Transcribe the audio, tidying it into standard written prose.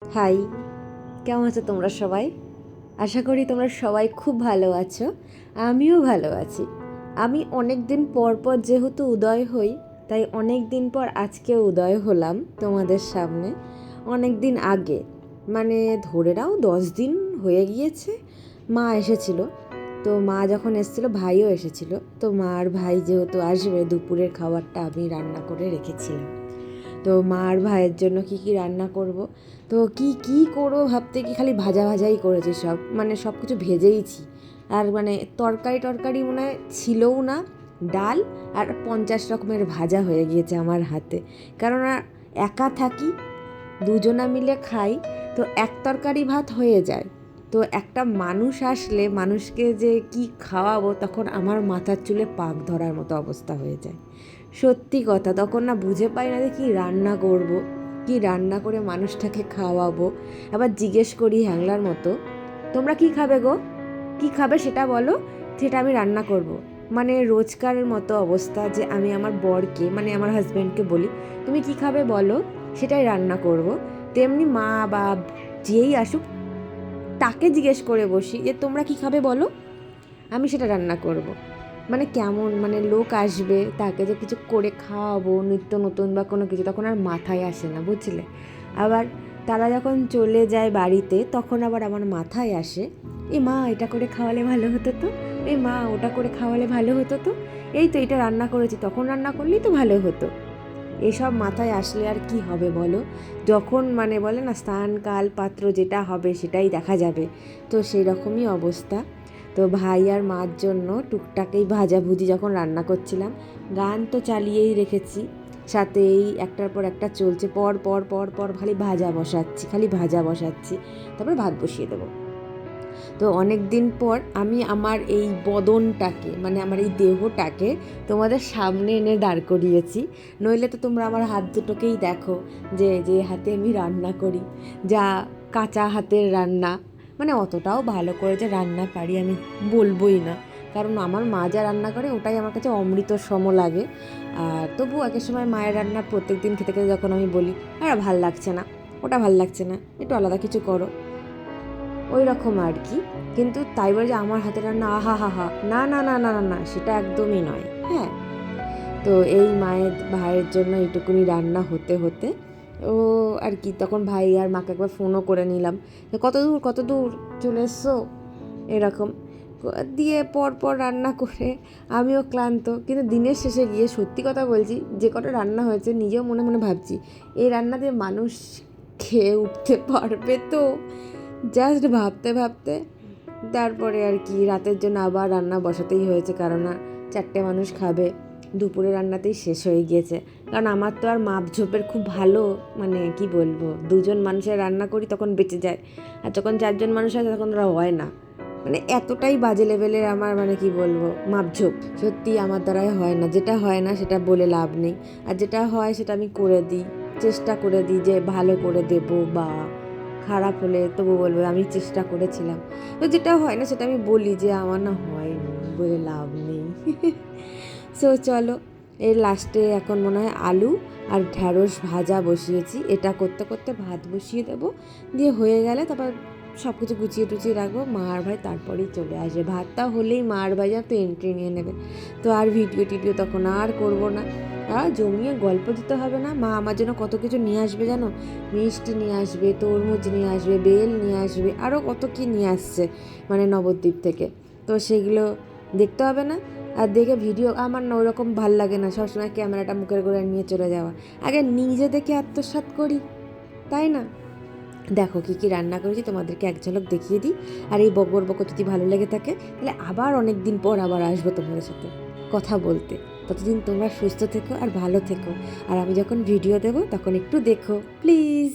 High, কেমন আছো তোমরা সবাই? আশা করি তোমরা সবাই খুব ভালো আছো। আমিও ভালো আছি। আমি অনেক দিন পর পর যেহেতু উদয় হই, তাই অনেক দিন পর আজকে উদয় হলাম তোমাদের সামনে। অনেক দিন আগে, মানে ধরে নাও 10 দিন হয়ে গিয়েছে। মা এসেছিল, তো মা যখন এসেছিল ভাইও এসেছিল। তো মা আর ভাই যেহেতু আসবে, দুপুরের খাবারটা আমি রান্না করে রেখেছিলাম। তো মা আর ভাইয়ের জন্য কি কি রান্না করব, তো কি করবো ভাবতে কি খালি ভাজা ভাজাই করেছি, মানে সব কিছু ভেজেইছি। আর মানে তরকারি মনে হয় ছিলও না। ডাল আর 50 রকমের ভাজা হয়ে গিয়েছে আমার হাতে। কেননা একা থাকি, দুজনা মিলে খাই, তো এক তরকারি ভাত হয়ে যায়। তো একটা মানুষ আসলে মানুষকে যে কি খাওয়াবো, তখন আমার মাথার চুলে পাক ধরার মতো অবস্থা হয়ে যায়। সত্যি কথা, তখন না বুঝে পাই না যে কী রান্না করব, কি রান্না করে মানুষটাকে খাওয়াবো। আবার জিজ্ঞেস করি হ্যাংলার মতো, তোমরা কি খাবে গো, কি খাবে সেটা বলো, সেটা আমি রান্না করব। মানে রোজকারের মতো অবস্থা যে আমি আমার বরকে, মানে আমার হাজব্যান্ডকে বলি, তুমি কি খাবে বলো, সেটাই রান্না করব। তেমনি মা বা যেই আসুক তাকে জিজ্ঞেস করে বসি যে তোমরা কি খাবে বলো, আমি সেটা রান্না করব। মানে কেমন, মানে লোক আসবে তাকে যে কিছু করে খাওয়াবো নিত্য নতুন বা কোনো কিছু, তখন আর মাথায় আসে না, বুঝলে। আবার তারা যখন চলে যায় বাড়িতে, তখন আবার আমার মাথায় আসে, এ মা এটা করে খাওয়ালে ভালো হতো তো, এ মা ওটা করে খাওয়ালে ভালো হতো তো, এই তো এটা রান্না করেছি, তখন রান্না করলেই তো ভালো হতো। এসব মাথায় আসলে আর কি হবে বলো, যখন মানে বলে না স্থান কাল পাত্র যেটা হবে সেটাই দেখা যাবে। তো সেই রকমই অবস্থা। তো ভাই আর মার জন্য টুকটাকেই ভাজাভুজি যখন রান্না করছিলাম, গান তো চালিয়েই রেখেছি, সাথে এই একটার পর একটা চলছে, পর পর পর পর খালি ভাজা বসাচ্ছি, তারপর ভাত বসিয়ে দেবো। তো অনেক দিন পর আমি আমার এই বদনটাকে, মানে আমার এই দেহটাকে তোমাদের সামনে এনে দাঁড় করিয়েছি। নইলে তো তোমরা আমার হাত দুটোকেই দেখো, যে যে হাতে আমি রান্না করি, যা কাঁচা হাতের রান্না, মানে অতটাও ভালো করে যে রান্না পারি আমি বলবোই না। কারণ আমার মা যা রান্না করে ওটাই আমার কাছে অমৃত সম লাগে। আর তবু একের সময় মায়ের রান্না প্রত্যেক দিন খেতে খেতে যখন আমি বলি, আর ভাল লাগছে না, ওটা ভাল লাগছে না, একটু আলাদা কিছু করো, ওই রকম আর কি। কিন্তু তাই বলে যে আমার হাতের রান্না আহা হা হা, না না না না না না, সেটা একদমই নয়। হ্যাঁ, তো এই মায়ের ভাইয়ের জন্য এইটুকুনি রান্না হতে হতে ও আর কি, তখন ভাই আর মাকে একবার ফোনও করে নিলাম যে কত দূর চলে এসছো, এরকম দিয়ে পর পর রান্না করে আমিও ক্লান্ত। কিন্তু দিনের শেষে গিয়ে সত্যি কথা বলছি, যে কটা রান্না হয়েছে নিজেও মনে মনে ভাবছি, এই রান্না দিয়ে মানুষ খেয়ে উঠতে পারবে তো, জাস্ট ভাবতে ভাবতে তারপরে আর কি রাতের জন্য আবার রান্না বসাতেই হয়েছে, কারণ 4টে মানুষ খাবে। দুপুরে রান্নাতেই শেষ হয়ে গিয়েছে, কারণ আমার তো আর মাপঝোপের খুব ভালো, মানে কি বলবো, 2জন মানুষের রান্না করি তখন বেঁচে যায়, আর যখন 4জন মানুষ হয় তখন ওরা হয় না। মানে এতটাই বাজে লেভেলের আমার, মানে কি বলবো, মাপঝোপ সত্যি আমার দ্বারাই হয় না। যেটা হয় না সেটা বলে লাভ নেই, আর যেটা হয় সেটা আমি করে দিই, চেষ্টা করে দিই যে ভালো করে দেবো, বা খারাপ হলে তবু বলবে আমি চেষ্টা করেছিলাম। তো যেটা হয় না সেটা আমি বলি যে আমার না হয়নি, বলে লাভ নেই। সো চলো, এর লাস্টে এখন মনে হয় আলু আর ঢ্যাঁড়স ভাজা বসিয়েছি, এটা করতে করতে ভাত বসিয়ে দেবো। দিয়ে হয়ে গেলে তারপর সব কিছু গুছিয়ে টুচিয়ে রাখবো, মা আর ভাই তারপরেই চলে আসবে। ভাতটা হলেই মা আর ভাই তো এন্ট্রি নিয়ে নেবে। তো আর ভিডিও টিডিও তখন আর করবো না, আর জমিয়ে গল্প দিতে হবে না। মা আমার জন্য কত কিছু নিয়ে আসবে জানো, মিষ্টি নিয়ে আসবে, তরমুজ নিয়ে আসবে, বেল নিয়ে আসবে, আরও কত কী নিয়ে আসছে, মানে নবদ্বীপ থেকে। তো সেগুলো দেখতে হবে না, আর দেখে ভিডিও আমার না ওরকম ভাল লাগে না, সবসময় ক্যামেরাটা মুখের গোড়ায় নিয়ে চলে যাওয়া। আগে নিজে দেখে আত্মসাৎ করি, তাই না। দেখো কী কী রান্না করেছি তোমাদেরকে এক ঝলক দেখিয়ে দিই। আর এই বকর বকর যদি ভালো লেগে থাকে, তাহলে আবার অনেক দিন পর আবার আসবো তোমাদের সাথে কথা বলতে। ততদিন তোমরা সুস্থ থেকো আর ভালো থেকো, আর আমি যখন ভিডিও দেবো তখন একটু দেখো প্লিজ।